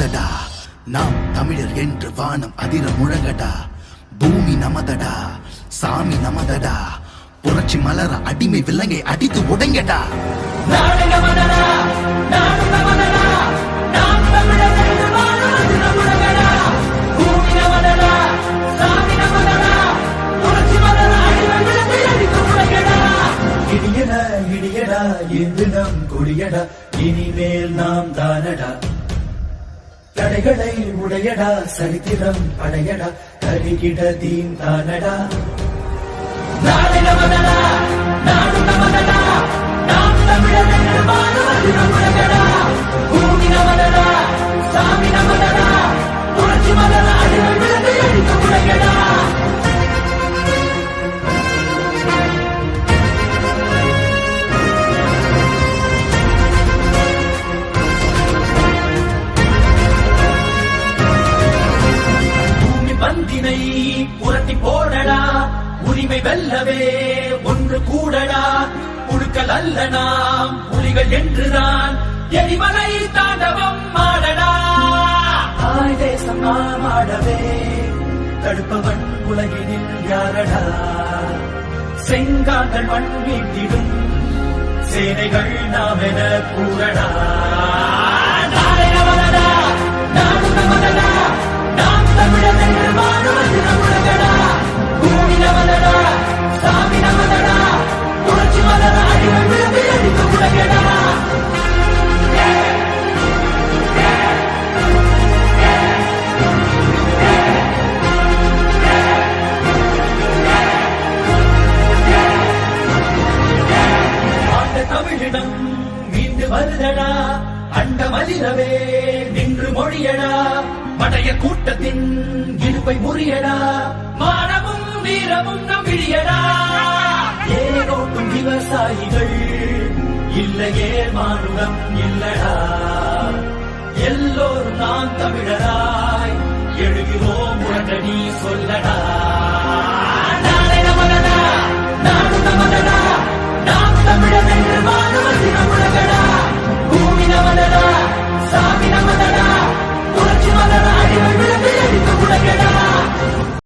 நமதடா, நாம் தமிழர் என்று வானம் அதிர முழங்கடா. பூமி நமதடா, சாமி நமதடா, புரட்சி மலர அடிமை விலங்கை அடித்து உடைங்கடா. நாடு நமதடா, நாடு நமதடா, நாம் தமிழர் என்று வானம் அதிர முழங்கடா. பூமி நமதடா, சாமி நமதடா, புரட்சி மலர அடிமை விலங்கை அடித்து உடைங்கடா. இடியடா இடியடா என்று நம் கொடியடா, இனிமேல் நாம் தானடா. தடைகளை உடையடா, சரித்திரம் படையடா, கருகிட தீம் தானடா. நாடு நமதடா, நாடு நமதடா, நாம் தமிழர் என்று வானம் அதிர முழங்கடா. பூமி நமதடா, சாமி நமதடா, புரட்சி மலர அடிமை விலங்கை அடித்து உடைங்கடா. பந்தினை புரட்டி போடடா, உரிமை வெல்லவே ஒன்று கூடடா. புழுக்கள் அல்ல நாம் புலிகள் என்றுதான் எரிமலை தாண்டவம் ஆடடா. தாய் தேசம் நாம் ஆடவே தடுப்பவன் உலகினில் யாரடா. செங்காந்தள் மண் வீட்டிடும் சேனைகள் நாம் என கூறடா. நாடு நமதடா, நாடு நமதடா, நாம் தமிழர் என்று வானம் அதிர முழங்கடா. பூமி நமதடா, சாமி நமதடா, புரட்சி மலர அடிமை விலங்கை அடித்து உடைங்கடா. ஆண்ட தமிழிடம் மீண்டு வருதடா, அண்ட மலிரவே நின்று மொழியடா. மடைய கூட்டத்தின் இடுப்பை முறியடா, மானமும் வீரமும் நம் விழியடா. ஏனோட்டும் விவசாயிகள் இல்லையே மானுடம் இல்லடா. எல்லோரும் நாம் தமிழராய் எழுகிறோம் உடனடி சொல்லடா.